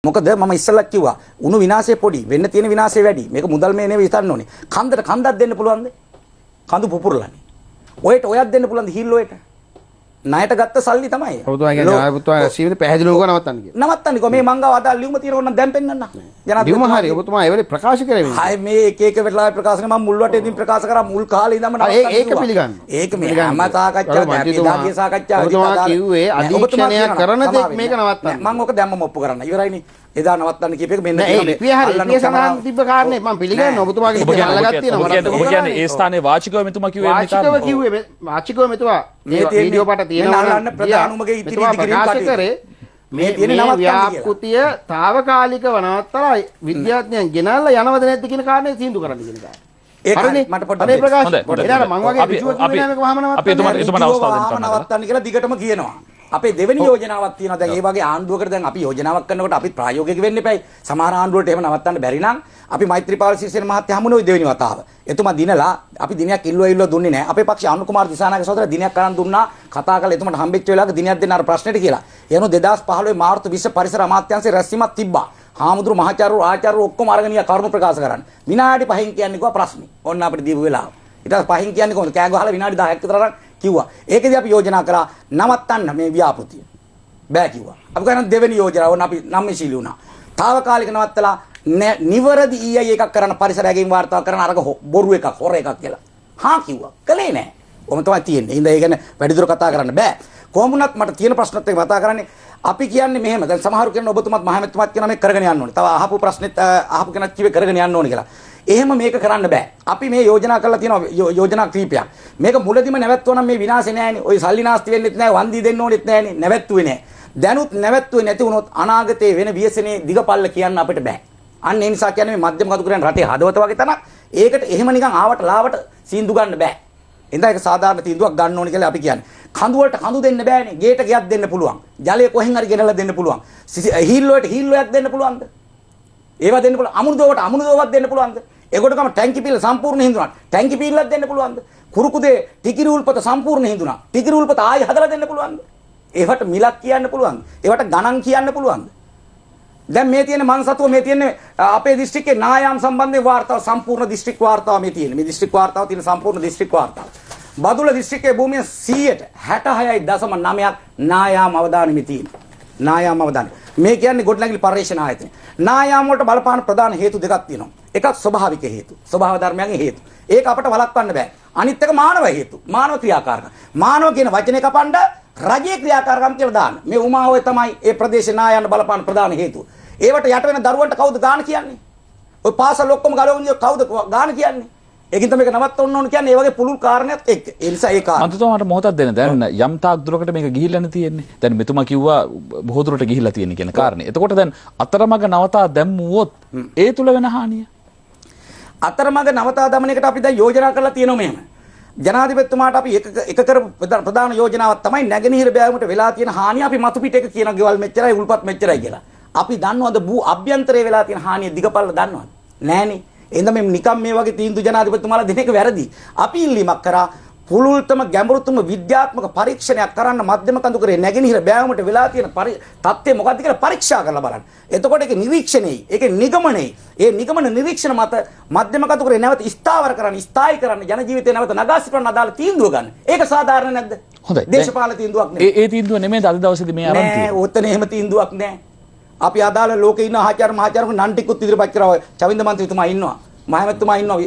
මොකද මම ඉස්සෙල්ලා කිව්වා උණු විනාශය පොඩි වෙන්න තියෙන විනාශය වැඩි. මේක මුදල් මේ නෙවෙයි හිතන්න ඕනේ. කන්දට කන්දක් දෙන්න පුළුවන්ද? කඳු පුපුරලානේ. ඔයට ඔයක් දෙන්න පුළුවන්ද හිල් ඔයට? ණයට ගත්ත සල්ලි තමයි. ඔබතුමා කියන්නේ ජනාධිපතිතුමා සීමිත පැහැදිලිව නවත්තන්න කියලා. නවත්තන්නේ කො මේ මංගව අදාළ ලියුම තියෙන ඕන නම් දැන් පෙන්නන්න. ලියුම හරි ඔබතුමා ඒ වෙලේ ප්‍රකාශ කරේ මේ. ආයේ මේ එක වෙලාවෙ ප්‍රකාශ කරන මම මුල් වටේදී ප්‍රකාශ කරා මුල් කාලේ ඉඳන්ම නවත්තන්න. ඒක පිළිගන්න. ඒක මේ හැම සාකච්ඡාවක් එදාගේ සාකච්ඡාව ඔබතුමා කිව්වේ අධීක්ෂණය කරන තෙක් මේක නවත්තන්න. මම ඔක දැම්මම ඔප්පු කරන්න. ඉවරයිනේ. එදා නවත්තන්න කියප එක මෙන්න මේ හරි සමාන තිබ්බ කාරණේ මම පිළිගන්නවා ඔබතුමාගේ හිතේ අල්ලගත් තියෙනවා ඔබ කියන්නේ ඒ ස්ථානයේ වාචිකව මෙතුමා කිව්වේ වාචිකව කිව්වේ වාචිකව මෙතුමා මේ වීඩියෝ පාට තියෙනවා නල්ලන්න ප්‍රධානුමගේ ඉතිරි කිරීම කරේ මේ ව්‍යාපෘතිය තාවකාලිකව නවත්තලා විද්‍යාඥයන් ගෙනල්ලා යනවද නැද්ද කියන කාරණේ තීන්දුව කරන්න කියන එක. ඒකනේ මට පොඩ්ඩක් ප්‍රකාශ එදාට මම වගේ ඍජුව කිව්වේ නෑ මේක වහම නවත්තන්න. අපි එතුමාට අවස්ථාව දෙන්න නවත්තන්න කියලා දිගටම කියනවා. අපේ දෙවෙනි යෝජනාවක් තියෙනවා. දැන් ඒ වගේ ආණ්ඩුවකට දැන් අපි යෝජනාවක් කරනකොට අපි ප්‍රායෝගික වෙන්න එපයි. සමහර ආණ්ඩුවලට එහෙම නවත්තන්න බැරි නම් අපි මෛත්‍රීපාල සිරිසේන මහත්තයා හමුනේ දෙවෙනි වතාව. එතුමා දිනලා අපි දිනයක් ඉල්ලුවා දුන්නේ නැහැ. අපේ පක්ෂ අනුර කුමාර දිසානායක සහෝදරයා දිනයක් කරන් දුන්නා. කතා කරලා එතුමාට හම්බෙච්ච වෙලාවක දිනයක් දෙන්න අර ප්‍රශ්නෙට කියලා. එනු 2015 මාර්තු 20 පරිසර අමාත්‍යාංශයේ රැස්වීමක් තිබ්බා. හාමුදුරු මහාචාර්ය ආචාර්ය ඔක්කොම අරගෙන ගියා කරුණු ප්‍රකාශ කරන්න. විනාඩි 5න් කියන්නේ කොහොම ප්‍රශ්නේ. ඔන්න අපිට දීපු වෙලාව. ඊට පස්සේ 5න් කියන්නේ කොහොමද? කෑ ගහලා විනාඩි 10ක් විතර අරන් කිව්වා. ඒකෙදි අපි යෝජනා කරා නවත්තන්න මේ ව්‍යාපෘතිය. බෑ කිව්වා. අපි කරන දෙවෙනි යෝජනාව වුණ අපි නම්මශීලී වුණා. තාවකාලික නවත්තලා නිවරදි ඊයි එකක් කරන පරිසර ඇගීම් වාර්තාවක් කරන අරක බොරු එකක් හොර එකක් කියලා. හා කිව්වා. කළේ නෑ. කොහොම තමයි තියෙන්නේ. ඉතින් ඒ කියන්නේ වැඩිදුර කතා කරන්න බෑ. කොහොම වුණත් මට තියෙන ප්‍රශ්නත් එක්ක කතා කරන්නේ අපි කියන්නේ මෙහෙම. දැන් සමහරු කියන ඔබතුමත් මහමෙතුමත් කියන මේක කරගෙන යන්න ඕනේ. තව අහපු ප්‍රශ්නෙත් අහපු කෙනෙක් කිව්වේ කරගෙන යන්න ඕනේ කියලා. එහෙම මේක කරන්න බෑ. අපි මේ යෝජනා කරලා තියෙනවා යෝජනා කීපයක්. මේක මුලදිම නැවැත්තුවා නම් මේ විනාශේ නෑනේ. ওই සල්ලි නාස්ති වෙන්නෙත් නෑ, වන්දි දෙන්න ඕනෙත් නෑනේ. නැවැත්තුවේ නෑ. දැනුත් නැවැත්තුවේ නැති වුණොත් අනාගතයේ වෙන ව්‍යසනේ දිගපල්ල කියන්න අපිට බෑ. අන්න ඒ නිසා කියන්නේ මේ මධ්‍යම කඳු කරන රටේ හදවත වගේ තනක්. ඒකට එහෙම නිකන් ආවට ලාවට සීන්දු ගන්න බෑ. එඳා ඒක සාධාරණ තීන්දුවක් ගන්න ඕනේ කියලා අපි කියන්නේ. කඳු වලට කඳු දෙන්න බෑනේ. ගේට ගියක් දෙන්න පුළුවන්. ජලය කොහෙන් හරි ගෙනල්ලා දෙන්න පුළුවන්. හිල් වලට හිල් වලක් දෙන්න පුළුවන්ද? ඒවා දෙන්න පුළුවන්. අමුණුදෝවට අමුණුදෝවක් දෙන්න පුළුවන්ද? ඒකොටකම ටැංකි පිළ සම්පූර්ණ හිඳුණා. ටැංකි පිළක් දෙන්න පුළුවන්ද? කුරුකුදේ ටිකිරි උල්පත සම්පූර්ණ හිඳුණා. ටිකිරි උල්පත ආයෙ හදලා දෙන්න පුළුවන්ද? ඒවට මිලක් කියන්න පුළුවන්ද? ඒවට ගණන් කියන්න පුළුවන්ද? දැන් මේ තියෙන මන්සතුව මේ තියෙන්නේ අපේ දිස්ත්‍රික්කේ නායාම් සම්බන්ධයෙන් වාර්තාව සම්පූර්ණ දිස්ත්‍රික් වාර්තාව මේ තියෙන්නේ. මේ දිස්ත්‍රික් වාර්තාව තියෙන සම්පූර්ණ දිස්ත්‍රික් වාර්තාව. බදුල්ල දිස්ත්‍රික්කයේ භූමිය 166.9ක් නායාම් අවදානෙමි තියෙනවා. නායාම් අවදානෙ. මේ කියන්නේ ගොඩනැගිලි පර්යේෂණ ආයතනය. නායාම් වලට බලපාන ප්‍රධාන හේතු දෙකක් තියෙනවා. එකක් ස්වභාවික හේතු. ස්වභාව ධර්මයන්ගේ හේතු. ඒක අපට වළක්වන්න බෑ. අනිත් එක මානව හේතු. මානව ක්‍රියාකාරකම්. මානව කියන වචනේ කපන්න රජයේ ක්‍රියාකාරකම් කියලා දාන්න. මේ උමාහොය තමයි ඒ ප්‍රදේශේ නායන්න බලපාන ප්‍රධාන හේතුව. ඒවට යට වෙන දරුවන්ට කවුද ගාන කියන්නේ? ඔය පාසල් ඔක්කොම ගලවන්නේ කවුද ගාන කියන්නේ? ඒකින් තමයි මේක නවත්තන්න ඕන කියන්නේ. ඒ වගේ පුළුල් කාරණයක් එක්ක. ඒ නිසා ඒ කාරණා. මන්තුතුමාට මොහොතක් දෙන්න. දැන් යම් තාක් දුරකට මේක ගිහිල්ලානේ තියෙන්නේ. දැන් මෙතුමා කිව්වා බොහෝ දුරට ගිහිල්ලා තියෙන කියන කාරණේ. එතකොට දැන් අතරමඟ නවතා දැම්මුවොත් ඒ තුල වෙන හානිය. අතරමඟ නවතා දමනයකට අපි දැන් යෝජනා කරලා තියෙනවා මෙහෙම. ජනාධිපතිතුමාට අපි එක කරපු ප්‍රධාන යෝජනාවක් තමයි නැගෙනහිර බෑවුමට වෙලා තියෙන හානිය අපි මතු පිට එක කියන ගෙවල් මෙච්චරයි උල්පත් මෙච්චරයි කියලා. අපි දන්නවද භූ අභ්‍යන්තරයේ වෙලා තියෙන හානිය දිගපල්ල දන්නවද? නෑනේ. එහෙනම් මේ නිකම් මේ වගේ තීන්දුව ජනාධිපතිතුමාලා දෙන එක වැරදි. අපි ඉල්ලීමක් කරා පුළුල්තම ගැඹුරුතම විද්‍යාත්මක පරීක්ෂණයක් කරන්න මධ්‍යම කඳුකරේ නැගෙනහිර බෑවුමට වෙලා තියෙන තත්ත්වය මොකක්ද කියලා පරීක්ෂා කරලා බලන්න. එතකොට ඒක නිරීක්ෂණෙයි. ඒක නිගමනයි. ඒ නිගමන නිරීක්ෂණ මත මධ්‍යම කඳුකරේ නැවත ස්ථාවර කරන්න, ස්ථායි කරන්න, ජන ජීවිතේ නැවත නගා සිටවන්න අදාළ තීන්දුව ගන්න. ඒක සාධාරණ නැද්ද? හොඳයි. දේශපාලන තීන්දුවක් නෙමෙයි. ඒ තීන්දුව නෙමෙයි අද දවසේදී මේ අරන් තියෙන්නේ. නෑ, ඔතන එහෙම තීන්දුවක් නෑ. අපි අදාළ ලෝකේ ඉන්න ආචාර්ය මහාචාර්යකු නන් ටිකුත් ඉදිරිපත් කරා. චවින්ද මන්ත්‍රීතුමා ඉන්නවා. මහමැතිතුමා ඉන්නවා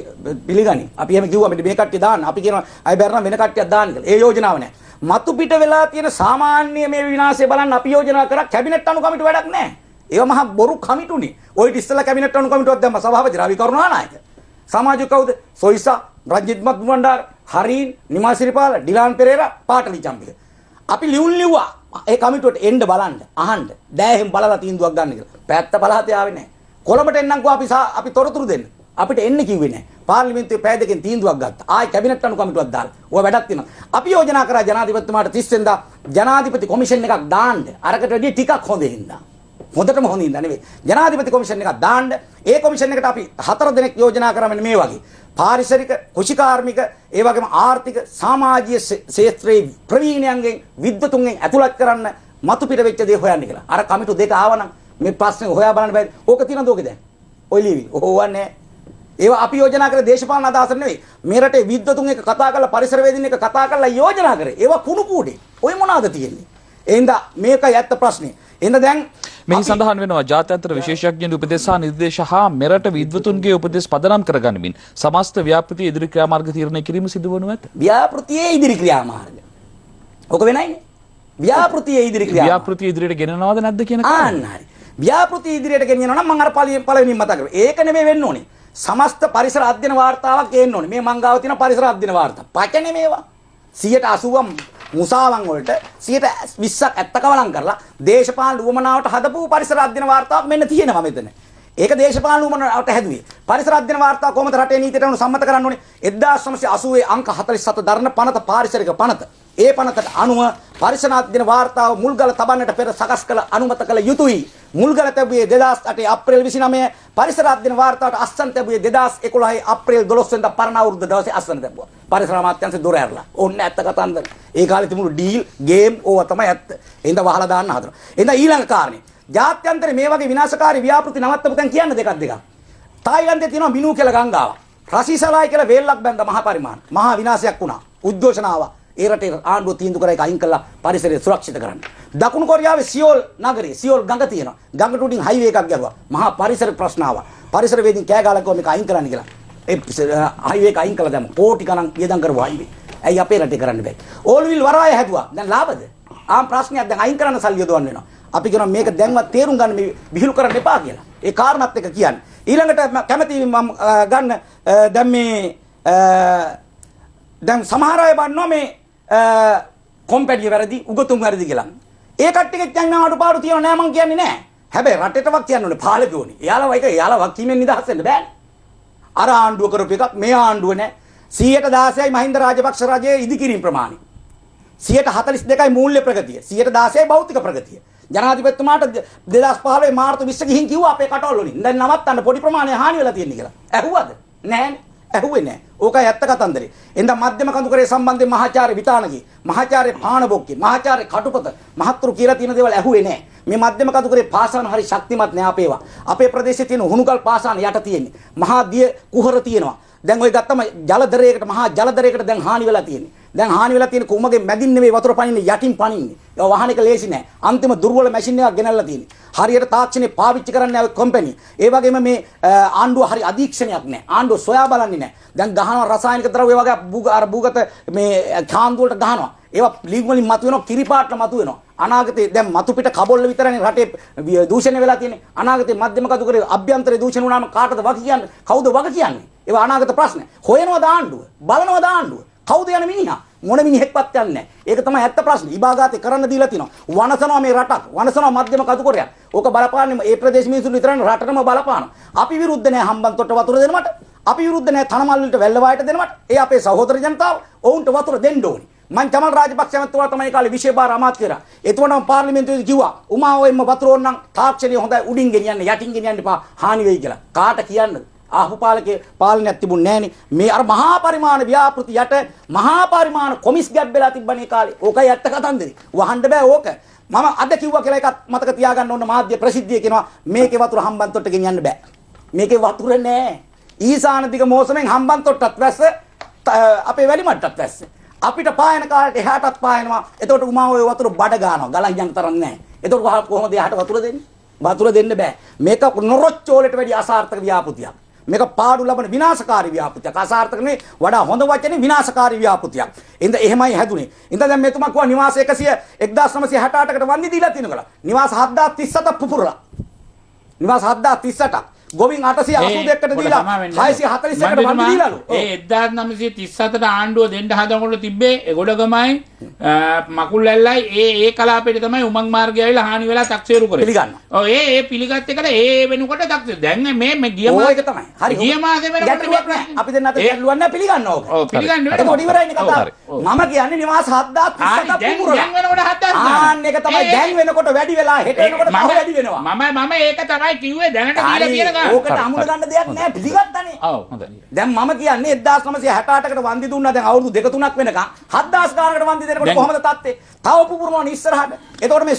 පිළිගනි. අපි එහෙම කිව්වා මේ කට්ටිය දාන්න. අපි කියනවා අය බැරනම් වෙන කට්ටියක් දාන්න කියලා. ඒ යෝජනාව නෑ. මතු පිට වෙලා තියෙන සාමාන්‍ය මේ විනාශය බලන්න අපි යෝජනා කරා කැබිනට් අනු කමිටු වැඩක් නෑ. ඒවා මහා බොරු කමිටුනේ. ඔය ඉස්සෙල්ලා කැබිනට් අනු කමිටුවක් දැම්ම සභාපති රවි කරුණානායක. සමාජික කවුද? සොයිසා, රජිත් මත්බණ්ඩාර, හරීන්, නිමාසිරිපාල, ඩිලාන් පෙරේරා, පාටලි චම්පික. අපි ලියුවා ඒ කමිටුවට එන්න බලන්න, අහන්න. දැන් බලලා තීන්දුවක් ගන්න කියලා. පැත්ත පළාතේ ආවේ නෑ. කොළඹට එන්නම්කෝ අපි තොරතුරු දෙන්න. අපිට එන්න කිව්වේ නෑ. පාර්ලිමේන්තුවේ පැය දෙකකින් තීන්දුවක් ගත්තා. ආයි කැබිනට් අනු කමිටුවක් දාලා. ඔය වැඩක් තියෙනවා. අපි යෝජනා කරා ජනාධිපතිතුමාට 30 වෙනිදා ජනාධිපති කොමිෂන් එකක් දාන්න. අරකට වැඩිය ටිකක් හොඳ හින්දා. හොඳටම හොඳින් නෙවෙයි. ජනාධිපති කොමිෂන් එකක් දාන්න. ඒ කොමිෂන් එකට අපි 4 දෙනෙක් යෝජනා කරා මෙන්න මේ වගේ. පාරිසරික, කුෂිකාර්මික, ඒ වගේම ආර්ථික, සමාජීය ක්ෂේත්‍රයේ ප්‍රවීණයන්ගෙන් විද්වතුන්ගෙන් ඇතුළත් කරන්න මතු පිට වෙච්ච දේ හොයන්න කියලා. අර කමිටු දෙක ආවනම් මේ ප්‍රශ්නේ හොයා බලන්න බෑ. ඕක තියෙනවද ඕකේ දැන්? ඔය ලියවි. ඕවන්නේ. ඒවා අපි යෝජනා කරේ දේශපාලන අදහස නෙවෙයි. මේ රටේ විද්වතුන් එක කතා කරලා පරිසරවේදීන් එක කතා කරලා යෝජනා කරේ. ඒවා කුණු කූඩේ. ඔය මොනවාද තියෙන්නේ? එහෙනම් මේකයි ඇත්ත ප්‍රශ්නේ. එහෙනම් දැන් මෙහි සඳහන් වෙනවා ජාත්‍යන්තර විශේෂඥ උපදෙස් සහ නිර්දේශ හා මෙරට විද්වතුන්ගේ උපදෙස් පදනම් කරගනිමින් සමස්ත ව්‍යාපෘති ඉදිරි ක්‍රියාමාර්ග තීරණය කිරීම සිදු වනු ඇත. ව්‍යාපෘතියේ ඉදිරි ක්‍රියාමාර්ග. ඔක වෙනයිනේ. ව්‍යාපෘතියේ ඉදිරි ක්‍රියාමාර්ග. ව්‍යාපෘතිය ඉදිරියට ගෙනනවද නැද්ද කියන කාරණා. ආන්න හරි. ව්‍යාපෘතිය ඉදිරියට ගෙනියනවා නම් මම අර පළවෙනිම මතක් කරා. ඒක නෙමෙයි වෙන්න ඕනේ. සමස්ත පරිසර අධ්‍යයන වාර්තාවක් ගේන්න ඕනේ. මේ මං ගාව තියෙන පරිසර අධ්‍යයන වාර්තා. පචනේ මේවා. 80% මුසාවන් වලට 20ක් ඇත්තකවලම් කරලා දේශපාලන උවමනාවට හදපු පරිසර අධ්‍යයන වාර්තාවක් මෙන්න තියෙනවා මෙතන. ඒක දේශපාලන උවමනාවට හැදුවේ. පරිසර අධ්‍යයන වාර්තාව කොහොමද රටේ නීතියට අනුව සම්මත කරන්න ඕනේ? 1980 අංක 47 දරන පනත පාරිසරික පනත. ඒ පනතට අනුව පරිසර අධ්‍යයන වාර්තාව මුල්ගල තබන්නට පෙර සකස් කළ අනුමත කළ යුතුයි. මුල්ගල තැබුවේ 2008 අප්‍රේල් 29 පරිසර අධ්‍යයන වාර්තාවට අස්සන් තැබුවේ 2011 අප්‍රේල් 12 වෙනිදා පරණ අවුරුද්ද දවසේ අස්සන් තැබුවා. පරිසර අමාත්‍යාංශේ දොර ඇරලා. ඕන්න ඇත්ත කතන්දර. ඒ කාලේ තිබුණු ඩීල් ගේම් ඕවා තමයි ඇත්ත. එහෙනම් වහලා දාන්න හදනවා. එහෙනම් ඊළඟ කාරණේ. ජාත්‍යන්තරේ මේ වගේ විනාශකාරී ව්‍යාපෘති නවත්තපු තැන් කියන්න දෙකක්. තායිලන්තයේ තියෙනවා මිනු කියලා ගංගාව. රසීසලායි කියලා වේල්ලක් බැඳ මහා පරිමාණ. මහා විනාශයක් වුණා. උද්ඝෝෂණ ආවා. ඒ රටේ ආණ්ඩුව තීන්දුව කරා ඒක අයින් කළා පරිසරය සුරක්ෂිත කරන්න. දකුණු කොරියාවේ සියෝල් නගරේ සියෝල් ගඟ තියෙනවා. ගඟට උඩින් හයිවේ එකක් ගැහුවා. මහා පරිසර ප්‍රශ්න ආවා. පරිසරවේදීන් කෑ ගහලා කිව්වා මේක අයින් කරන්න කියලා. ඒ හයිවේ එක අයින් කළා දැන් කෝටි ගණන් වියදම් කරපු හයිවේ. ඇයි අපේ රටේ කරන්න බෑ? ඕල්විල් වරාය හැදුවා. දැන් ලාභද? ආම් ප්‍රශ්නයක් දැන් අයින් කරන්න සල්ලි යොදවන්න වෙනවා. අපි කියනවා මේක දැන්වත් තේරුම් ගන්න මේ විහිළු කරන්න එපා කියලා. ඒ කාරණාත් එක කියන්නේ. ඊළඟට කැමැති මම ගන්න දැන් මේ දැන් සමහර අය බannෝ මේ කොම්පැඩිය වැරදි උගතුන් වැරදි කියලා. ඒ කට්ටියගෙත් දැන් අඩුපාඩු තියෙනව නෑ මං කියන්නේ නෑ. හැබැයි රටේටවත් කියන්න ඕනේ පාලකයෝනේ. එයාලා වකීමෙන් නිදහස් වෙන්න බෑනේ. අර ආණ්ඩුව කරපු එකක් මේ ආණ්ඩුව නෑ. 116යි මහින්ද රාජපක්ෂ රජයේ ඉදිකිරීම ප්‍රමාණය. 142යි මූල්‍ය ප්‍රගතිය. 116යි භෞතික ප්‍රගතිය. ජනාධිපතිතුමාට 2015 මාර්තු 20 ගිහින් කිව්වා අපේ කටවල් වලින් දැන් නවත්තන්න පොඩි ප්‍රමාණයක් හානි වෙලා තියෙන කියලා. ඇහුවද? නෑනේ. ඇහුවේ නෑ. ඕකයි ඇත්ත කතන්දරේ. එඳා මධ්‍යම කඳුකරේ සම්බන්ධයෙන් මහාචාර්ය විතානගේ, මහාචාර්ය පාණබොක්කේ, මහාචාර්ය කටුපත මහත්තුරු කියලා තියෙන දේවල් ඇහුවේ නෑ. මේ මධ්‍යම කඳුකරේ පාසාන හරි ශක්තිමත් නෑ අපේවා. අපේ ප්‍රදේශයේ තියෙන හුණුගල් පාසාන යට තියෙන්නේ. මහා දිය කුහර තියෙනවා. දැන් ඔය ගත්තම ජලදරයකට මහා ජලදරයකට දැන් හානි වෙලා තියෙන්නේ. දැන් හානි වෙලා තියෙන කුමගේ මැදින් නෙවෙයි වතුර පනින්නේ යටින් පනින්නේ. ඒ වහන එක ලේසි නෑ. අන්තිම දුර්වල මැෂින් එකක් ගෙනල්ලා තියෙන්නේ. හරියට තාක්ෂණේ පාවිච්චි කරන්නේ නැහැ කම්පැනි. ඒ වගේම මේ ආණ්ඩුව හරි අධීක්ෂණයක් නෑ. ආණ්ඩුව සොයා බලන්නේ නෑ. දැන් ගහනවා රසායනික ද්‍රව්‍ය වගේ අර භූගත මේ කාන්දු වලට ගහනවා. ඒවා ලීග් වලින් මතුවෙනවා කිරිපාට්ට මතුවෙනවා. අනාගතේ දැන් මතු පිට කබොල්ල විතරනේ රටේ දූෂණය වෙලා තියෙන්නේ. අනාගතේ මධ්‍යම කඳුකරේ අභ්‍යන්තරේ දූෂණ වුණාම කාටද වග කියන්නේ? කවුද වග කියන්නේ? ඒවා අනාගත ප්‍රශ්න. හොයනවද ආණ්ඩුව? බලනවද ආණ්ඩුව? කවුද යන මිනිහා? මොන මිනිහෙක්වත් යන්නේ නැහැ. ඒක තමයි ඇත්ත ප්‍රශ්නේ. ඉබාගාතේ කරන්න දීලා තිනවා. වනසනවා මේ රටක්. වනසනවා මධ්‍යම කඳුකරයක්. ඕක බලපාන්නේ මේ ප්‍රදේශ මිනිසුන් විතරනේ රටටම බලපානවා. අපි විරුද්ධ නැහැ හම්බන්තොට වතුර දෙනවට. අපි විරුද්ධ නැහැ තනමල් වලට වැල්ල වායට දෙනවට. ඒ අපේ සහෝදර ජනතාව ඔවුන්ට වතුර දෙන්න ඕනේ. මං චමල් රාජපක්ෂ මහත්මයා තමයි කාලේ විශේෂ භාර අමාත්‍ය කරා. එතකොටම පාර්ලිමේන්තුවේදී කිව්වා උමා ඔයම වතුර ඕනනම් තාක්ෂණය හොඳයි උඩින් ගෙනියන්න යටින් ගෙනියන්න එපා හානි වෙයි කියලා. කාට කියන්නද? ආහු පාලකේ පාලනයක් තිබුණ නැහනේ. මේ අර මහා පරිමාණ ව්‍යාපෘති යට මහා පරිමාණ කොමිස් ගැබ්බෙලා තිබ්බනේ කාලේ. ඕකයි ඇත්ත කතන්දරේ. වහන්න බෑ ඕක. මම අද කිව්වා කියලා එකක් මතක තියාගන්න ඕන මාධ්‍ය ප්‍රසිද්ධිය කියනවා මේකේ වතුර හම්බන්තොට්ට ගෙනියන්න බෑ. මේකේ වතුර නෑ. ඊසාන දිග මෝසමෙන් හම්බන්තොට්ටත් වැස්ස අපේ වැලිමට්ටත් වැස්ස. අපිට පායන කාලේ එහාටත් පායනවා. එතකොට උමා ඔය වතුර බඩ ගන්නවා. ගලන් යන තරම් නෑ. එතකොට කොහොමද එහාට වතුර දෙන්නේ? වතුර දෙන්න බෑ. මේක නොරොච්චෝලට වැඩි අසාර්ථක ව්‍යාපෘතියක්. මේක පාඩු ලබන විනාශකාරී ව්‍යාපෘතියක්. අසාර්ථක නෙවෙයි වඩා හොඳ වචනේ විනාශකාරී ව්‍යාපෘතියක්. ඉතින් එහෙමයි හැදුනේ. ඉතින් දැන් මෙතුමා කිව්වා නිවාස 1968කට වන්දි දීලා තියෙනවා. නිවාස 7037ක් පුපුරලා. නිවාස 7038ක් ගොවින් 882කට දීලා 641කට වන්දි දීලාලු. ඒ 1937ට ආණ්ඩුව දෙන්න හදනකොට තිබ්බේ ගොඩගමයි මකුල් ඇල්ලයි ඒ කලාපෙට තමයි උමං මාර්ගය ඇවිල්ලා හානි වෙලා තක්සේරු කරේ. පිළිගන්න. ඔව් ඒ පිළිගත් එකට ඒ වෙනකොට තක්සේරු. දැන් මේ ගිය මාසේ තමයි. හරි. ගිය මාසේ වෙනකොට අපි දෙන්න අතර ගැටලුවක් නැහැ පිළිගන්න ඕක. ඔව් පිළිගන්න ඒක පොඩි ඉවරයිනේ කතාව. මම කියන්නේ නිවාස 7037ක් පුපුරලා. දැන් වෙනකොට 7000. ආන්න එක තමයි දැන් වෙනකොට වැඩි වෙලා හෙට වෙනකොට තව වැඩි වෙනවා. මම ඒක තමයි කිව්වේ දැනට කියලා තියෙන ගාන. ඕකට අමුඩ ගන්න දෙයක් නැහැ පිළිගත්තනේ. ඔව් හොඳයි. දැන් මම කියන්නේ 1968කට වන්දි දුන්නා දැන් අවුරුදු 2-3ක් වෙනකන් 7000 ගානකට වන්දි දෙනකොට කොහමද තත්ත්වේ? තව පුපුරනවා ඉස්සරහට. එතකොට මේ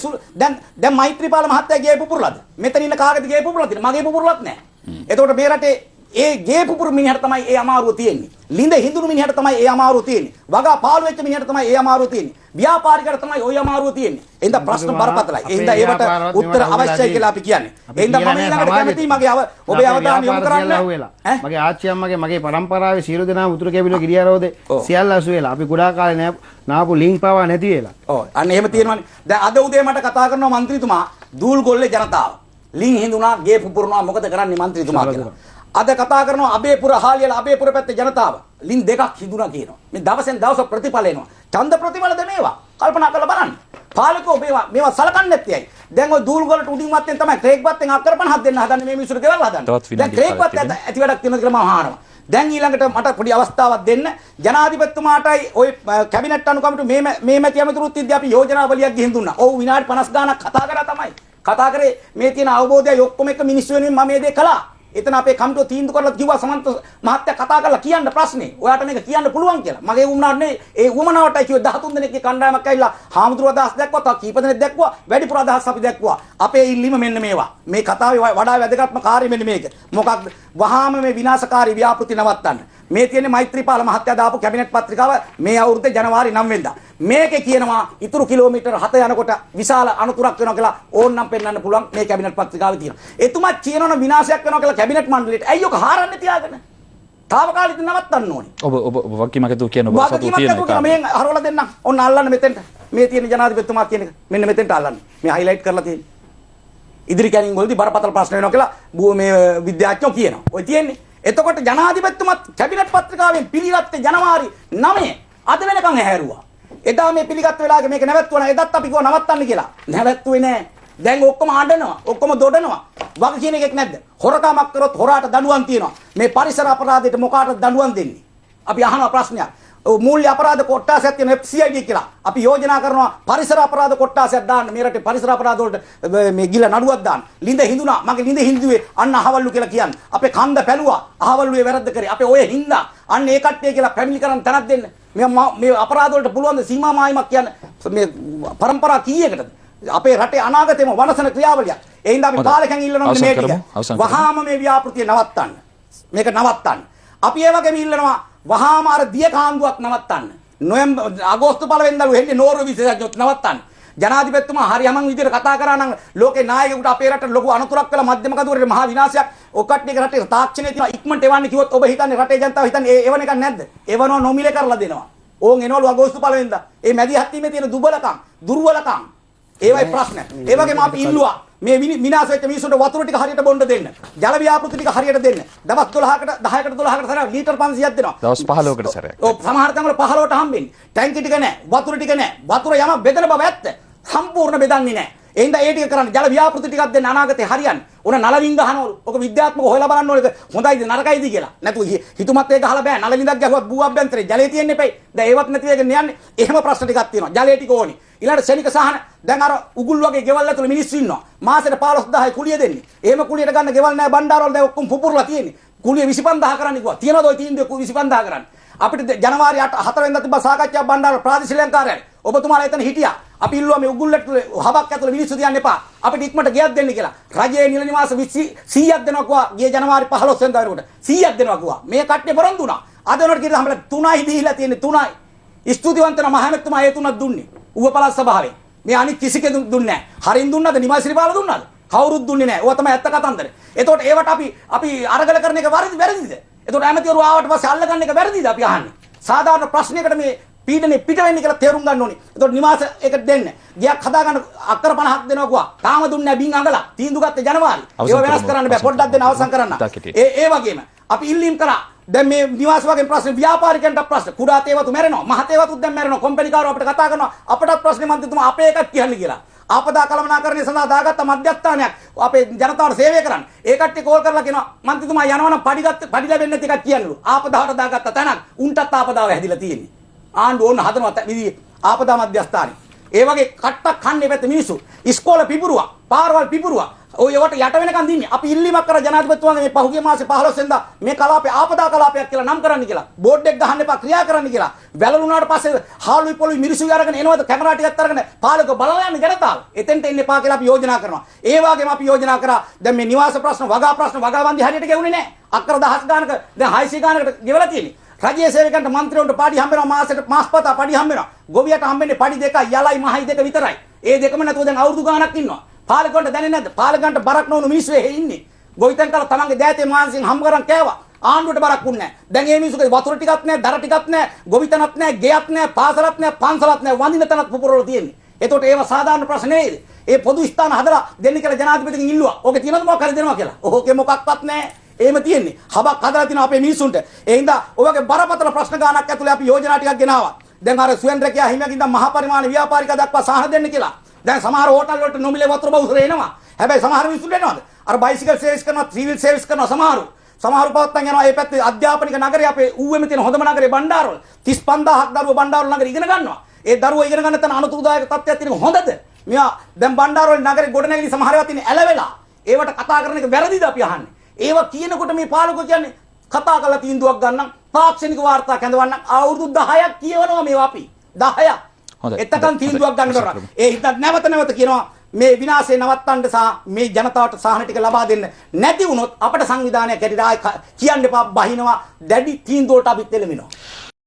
දැන් මෛත්‍රීපාල මහත්තයා ගියේ පුපුරලාද? මෙතන ඉන්න කාගෙද ගියේ පුපුරලා තියෙන්නේ? මගේ පුපුරලත් නැහැ. එතකොට මේ රටේ ඒ ගේ පුපුරු මිනිහට තමයි ඒ අමාරුව තියෙන්නේ. ලිඳ හිඳුණු මිනිහට තමයි ඒ අමාරුව තියෙන්නේ. වගා පාළු වෙච්ච මිනිහට තමයි ඒ අමාරුව තියෙන්නේ. ව්‍යාපාරිකයට තමයි ওই අමාරුව තියෙන්නේ. එහෙනම් ප්‍රශ්න බරපතලයි. එහෙනම් ඒවට උත්තර අවශ්‍යයි කියලා අපි කියන්නේ. එහෙනම් මම ඊළඟට කැමතියි මගේ ඔබේ අවධානය යොමු කරන්න. මගේ ආච්චි අම්මගේ මගේ පරම්පරාවේ සියලු දෙනාම උතුරු කැබිල ගිරියාරෝදේ සියල්ල අසු වෙලා අපි ගොඩාක් කාලේ නාපු ලින්ක් පාවා නැති වෙලා. ඔව් අන්න එහෙම තියෙනවනේ. දැන් අද උදේ මට කතා කරනවා മന്ത്രിතුමා දූල්ගොල්ලේ ජනතාව. ලින් හිඳුනා ගේ පුපුරනවා මොකද කරන්නේ മന്ത്രിතුමා කියලා. අද කතා කරනවා අබේපුර හාලියල අබේපුර පැත්තේ ජනතාව ලින් දෙකක් හිඳුනා කියනවා. මේ දවසෙන් දවස ප්‍රතිඵල එනවා. ඡන්ද ප්‍රතිඵලද මේවා? කල්පනා කරලා බලන්න. පාලකෝ මේවා සලකන්නේ නැත්තේ ඇයි? දැන් ඔය දූල්ගොල්ලට උඩින් වත්තෙන් තමයි ක්‍රේක් වත්තෙන් අක්කර 50ක් දෙන්න හදන්නේ මේ මිනිස්සුන්ට ගෙවල් හදන්න. දැන් ක්‍රේක් වත්ත ඇති වැඩක් තියෙනවද කියලා මම අහනවා. දැන් ඊළඟට මට පොඩි අවස්ථාවක් දෙන්න ජනාධිපතිතුමාටයි ওই කැබිනට් අනුකම්පිට මේ මැති ඇමතුරුත් ඉද්දී අපි යෝජනාවලියක් ගිහින් දුන්නා. ඔව් විනාඩි 50 ගාණක් කතා කරා තමයි. කතා කරේ මේ තියෙන අවබෝධය ඔක්කොම එක මිනිස්සු වෙනුවෙන් මම මේ දේ කළා. එතන අපේ කමිටුව තීන්දුව කරලා කිව්වා සමන්ත මහත්තයා කතා කරලා කියන්න ප්‍රශ්නේ. ඔයාට මේක කියන්න පුළුවන් කියලා. මගේ වුණාට නේ ඒ වුමනාවටයි කිව්වේ 13 දෙනෙක්ගේ කණ්ඩායමක් ඇවිල්ලා හාමුදුරුවෝ අදහස් දැක්වුවා. තව කීප දෙනෙක් දැක්වුවා. වැඩිපුර අදහස් අපි දැක්වුවා. අපේ ඉල්ලීම මෙන්න මේවා. මේ කතාවේ වඩා වැදගත්ම කාර්යය මෙන්න මේක. මොකක්ද? වහාම මේ විනාශකාරී ව්‍යාපෘති නවත්තන්න. මේ තියෙන්නේ මෛත්‍රීපාල මහත්තයා දාපු කැබිනට් පත්‍රිකාව මේ අවුරුද්දේ ජනවාරි 9 වෙනිදා. මේකේ කියනවා ඉතුරු කිලෝමීටර් 7 යනකොට විශාල අනතුරක් වෙනවා කියලා ඕන්නම් පෙන්වන්න පුළුවන් මේ කැබිනට් පත්‍රිකාවේ තියෙනවා. එතුමා කියනවනේ විනාශයක් වෙනවා කියලා කැබිනට් මණ්ඩලයට. ඇයි ඔක හාරන්නේ තියාගෙන? තාවකාලික නවත්තන්න ඕනේ. ඔබ වකීමකතු කියන ඔබ සතු තියෙනවා. මේ හරවලා දෙන්නම්. ඔන්න අල්ලන්න මෙතෙන්ට. මේ තියෙන ජනාධිපතිතුමා කියන එක. මෙන්න මෙතෙන්ට අල්ලන්න. මේ හයිලයිට් කරලා තියෙන්නේ. ඉදිරි කැණින් වලදී බරපතල ප්‍රශ්න වෙනවා කියලා මේ විද්‍යාඥයෝ කියනවා. ඔය තියෙන්නේ. එතකොට ජනාධිපතිතුමත් කැබිනට් පත්‍රිකාවෙන් පිළිගත්තේ ජනවාරි 9 අද වෙනකන් හැරුවා. එදා මේ පිළිගත් වෙලාවක මේක නැවැත්තුවා. එදත් අපි කිව්වා නවත්තන්න කියලා. නැවැත්තුවේ නෑ. දැන් ඔක්කොම ආඬනවා. ඔක්කොම දොඩනවා. වග කියන එකක් නැද්ද? හොරකමක් කරොත් හොරාට දඬුවම් තියෙනවා. මේ පරිසර අපරාධයට මොකාටද දඬුවම් දෙන්නේ? අපි අහනවා ප්‍රශ්නයක්. මූල්‍ය අපරාධ කොට්ටාසයක් තියෙන FCID කියලා. අපි යෝජනා කරනවා පරිසර අපරාධ කොට්ටාසයක් දාන්න. මේ රටේ පරිසර අපරාධ වලට මේ ගිල නඩුවක් දාන්න. ලිඳ හිඳුනා. මගේ ලිඳ හිඳුවේ අන්න අහවල්ලු කියලා කියන්නේ. අපේ කන්ද පැලුවා. අහවල්ලුවේ වැරද්ද කරේ. අපේ ඔය හින්දා අන්න ඒ කට්ටිය කියලා පැමිණි කරන් තැනක් දෙන්න. මේ අපරාධ වලට පුළුවන් ද සීමා මායිමක් කියන්නේ මේ પરම්පරා කීයකටද? අපේ රටේ අනාගතේම වනසන ක්‍රියාවලියක්. ඒ හින්දා අපි පාලකයන් ඉල්ලනවා මේ ටික. වහාම මේ ව්‍යාපෘතිය නවත්තන්න. මේක නවත්තන්න. අපි ඒ වගේම ඉල්ලනවා වහාම අර දිය කාන්දුවක් නවත්තන්න. අගෝස්තු 1 වෙනිදා හෙන්නේ නෝර්වේ විශේෂඥයොත් නවත්තන්න. ජනාධිපතිතුමා හරි යමන් විදිහට කතා කරා නම් ලෝකේ නායකයෙකුට අපේ රටට ලොකු අනතුරක් වෙලා මධ්‍යම කඳවුරේ මහා විනාශයක් ඔකට්ටියක රටේ තාක්ෂණයේ තියෙන ඉක්මනට එවන්න කිව්වොත් ඔබ හිතන්නේ රටේ ජනතාව හිතන්නේ එවන එකක් නැද්ද? එවනවා නොමිලේ කරලා දෙනවා. ඕන් එනවලු අගෝස්තු 1 වෙනිදා. ඒ මැදි හත්ීමේ තියෙන දුර්වලකම් ඒවයි ප්‍රශ්න. ඒ වගේම අපි ඉල්ලුවා මේ විනාශ වෙච්ච මිනිස්සුන්ට වතුර ටික හරියට බොන්න දෙන්න. ජල ව්‍යාපෘති ටික හරියට දෙන්න. දවස් 12කට 10කට 12කට සැරයක් ලීටර් 500ක් දෙනවා. දවස් 15කට සැරයක්. ඔව් සමහර තැන්වල 15ට හම්බෙන්නේ. ටැංකි ටික නැහැ. වතුර ටික නැහැ. වතුර යම බෙදන බව ඇත්ත. සම්පූර්ණ බෙදන්නේ නැහැ. ඒ හින්දා ඒ ටික කරන්න ජල ව්‍යාපෘති ටිකක් දෙන්න අනාගතේ හරියන්නේ. ඕන නලවින් ගහනවලු. ඔක විද්‍යාත්මකව හොයලා බලන්න ඕනේ. හොඳයිද නරකයිද කියලා. නැතු හිතුමත් ඒක ගහලා බෑ. නලවින්දක් ගැහුවත් බූ අභ්‍යන්තරේ ජලයේ තියෙන්න එපයි. දැන් ඒවත් නැති වෙගෙන යන්නේ. එහෙම ප්‍රශ්න ටිකක් තියෙනවා. ජලයේ ටික ඕනේ. ඊළඟට ශනික සහන දැන් අර උගුල් වගේ ගෙවල් ඇතුළේ මිනිස්සු ඉන්නවා. මාසෙට 15000යි කුලිය දෙන්නේ. එහෙම කුලියට ගන්න ගෙවල් නැහැ බණ්ඩාරවල දැන් ඔක්කොම පුපුරලා තියෙන්නේ. කුලිය 25000 කරන්න කිව්වා. තියනවද ඔය තීන්දුව 25000 කරන්න? අපිට ජනවාරි 4 වෙනිදා තිබ්බා සාකච්ඡා බණ්ඩාර ප්‍රාදේශීය ලංකාරයයි. ඔබතුමාලා එතන හිටියා. අපි ඉල්ලුවා මේ උගුල්ලට හබක් ඇතුළේ මිනිස්සු තියන්න එපා. අපිට ඉක්මනට ගියක් දෙන්න කියලා. රජයේ නිල නිවාස 100ක් දෙනවා කිව්වා. ගිය ජනවාරි 15 වෙනිදා වෙනකොට 100ක් දෙනවා කිව්වා. මේ කට්ටිය පොරොන්දු වුණා. අද වෙනකොට කියලා හැමලේ 3යි දීලා තියෙන්නේ 3යි. ස්තුතිවන්ත වෙන මහමෙතුමා ඒ 3ක් දුන්නේ. ඌව පළාත් සභාවේ. මේ අනිත් කිසි කෙනෙක් දුන්නේ නැහැ. හරින් දුන්නද? නිමාසිරිපාල දුන්නද? කවුරුත් දුන්නේ නැහැ. ඕවා තමයි ඇත්ත කතන්දර. එතකොට ඒවට අපි අරගල කරන එක වැරදිද? එතකොට ඇමතිවරු ආවට පස්සේ අල්ලගන්න එක වැරදිද අපි අහන්නේ? සාධාරණ ප්‍රශ්නයකට මේ පීඩනේ පිට වෙන්නේ කියලා තේරුම් ගන්න ඕනේ. එතකොට නිවාස එක දෙන්න. ගියක් හදාගන්න අක්කර 50ක් දෙනවා කිව්වා. තාම දුන්නේ නැහැ බින් අඟලා. තීන්දුව ගත්තේ ජනවාරි. ඒව වෙනස් කරන්න බෑ. පොඩ්ඩක් දෙන්න අවසන් කරන්න. ඒ වගේම අපි ඉල්ලීම් කරා. දැන් මේ නිවාස වගේ ප්‍රශ්න ව්‍යාපාරිකයන්ට ප්‍රශ්න කුඩා තේවතු මැරෙනවා. මහ තේවතුත් දැන් මැරෙනවා. කොම්පැනිකාරෝ අපිට කතා කරනවා. අපටත් ප්‍රශ්නේ මන්ත්‍රීතුමා අපේ එකක් කියන්නේ කියලා. ආපදා කළමනාකරණය සඳහා දාගත්ත මධ්‍යස්ථානයක් අපේ ජනතාවට සේවය කරන්න. ඒ කට්ටිය කෝල් කරලා කියනවා මන්ත්‍රීතුමා යනවනම් පඩි ලැබෙන්නේ නැති එකක් කියන්නලු. ආපදාවට දාගත්ත තැනක් උන්ටත් ආපදාව හැදිලා තියෙන්නේ. ආණ්ඩුව ඕන හදනවා විදිහේ ආපදා මධ්‍යස්ථානේ. ඒ වගේ කට්ටක් කන්නේ පැත්තේ මිනිස්සු ඉස්කෝල පිපුරුවා, පාරවල් පිපුරුවා, ඔය ඒවට යට වෙනකන් දින්නේ. අපි ඉල්ලීමක් කරා ජනාධිපතිතුමාගේ මේ පහුගිය මාසේ 15 වෙනිදා මේ කලාපේ ආපදා කලාපයක් කියලා නම් කරන්න කියලා. බෝඩ් එක ගහන්න එපා ක්‍රියා කරන්න කියලා. වැළලුණාට පස්සේ හාලුයි පොළුයි මිරිසුයි අරගෙන එනවද කැමරා ටිකත් අරගෙන පාලක බලලා යන්න ජනතාව. එතෙන්ට එන්න එපා කියලා අපි යෝජනා කරනවා. ඒ වගේම අපි යෝජනා කරා දැන් මේ නිවාස ප්‍රශ්න වගා වන්දි හරියට ගෙවුනේ නැහැ. අක්කර 1000 ගානක දැන් 600 ගානකට ගෙවලා තියෙන්නේ. රජයේ සේවකයන්ට මන්ත්‍රීවරුන්ට පඩි හම්බ වෙනවා මාසෙට මාස්පතා පඩි හම්බ වෙනවා. ගොවියට හම්බෙන්නේ පඩි දෙකයි යලයි මහයි දෙක විතරයි. ඒ දෙකම නැතුව දැන් අවුරුදු ගාණක් ඉන්නවා. පාලකවන්ට දැනෙන්නේ නැද්ද? පාලකන්ට බරක් නොවුණු මිනිස්සු එහෙ ඉන්නේ. ගොවිතැන් කරලා තමන්ගේ දෑතේ මානසින් හම්බ කරන් කෑවා. ආණ්ඩුවට බරක් උන්නේ නැහැ. දැන් මේ මිනිස්සුගේ වතුර ටිකක් නැහැ, දර ටිකක් නැහැ, ගොවිතැනක් නැහැ, ගෙයක් නැහැ, පාසලක් නැහැ, පන්සලක් නැහැ, වඳින තැනක් පුපුරවල තියෙන්නේ. ඒතකොට ඒව සාධාරණ ප්‍රශ්න නෙවෙයිද? ඒ පොදු ස්ථාන හදලා දෙන්න කියලා ජනාධිපතිගෙන් ඉල්ලුවා. ඕකේ තියෙනවද මොකක් හරි දෙනවා කියලා? ඕකේ මොකක්වත් නැහැ. එහෙම තියෙන්නේ. හබක් හදලා තිනවා අපේ මිනිස්සුන්ට. ඒ හින්දා ඔයගේ බරපතල ප්‍රශ්න ගානක් ඇතුලේ අපි යෝජනා ටිකක් ගෙනාවා. දැන් අර සුවෙන්ද්‍රකියා හිමියකින් දැන් මහා පරිමාණ ව්‍යාපාරික දක්වා සාහන දෙන්න කියලා. දැන් සමහර හෝටල් වලට නොමිලේ වතුර බවුසර එනවා. හැබැයි සමහර මිනිස්සුන්ට එනවද? අර බයිසිකල් සර්විස් කරනවා, ත්‍රී වීල් සර්විස් කරනවා සමහරු. සමහරු පවත්තන් යනවා මේ පැත්තේ අධ්‍යාපනික නගරේ අපේ ඌවෙම තියෙන හොඳම නගරේ බණ්ඩාරවල. 35000ක් දරුවෝ බණ්ඩාරවල නගරේ ඉගෙන ගන්නවා. ඒ දරුවෝ ඉගෙන ගන්න තැන අනුතුරුදායක තත්ත්වයක් තියෙන හොඳද? මෙයා දැන් බණ්ඩාරවල නගරේ ගොඩනැගිලි සමහරවා තියෙන ඇලවෙලා. ඒවට කතා කරන එක වැරදිද අපි අහන්නේ? ඒවා කියනකොට මේ පාලකෝ කියන්නේ කතා කරලා තීන්දුවක් ගන්නම් තාක්ෂණික වාර්තා කැඳවන්නම් අවුරුදු 10ක් කියවනවා මේවා අපි 10ක්. එතකන් තීන්දුවක් ගන්න කරා. ඒ හිතත් නැවත කියනවා මේ විනාශය නවත්තන්න සහ මේ ජනතාවට සාහන ටික ලබා දෙන්න නැති වුණොත් අපට සංවිධානයක් ඇටිලා කියන්න එපා බහිනවා දැඩි තීන්දුවකට අපි තෙලමිනවා.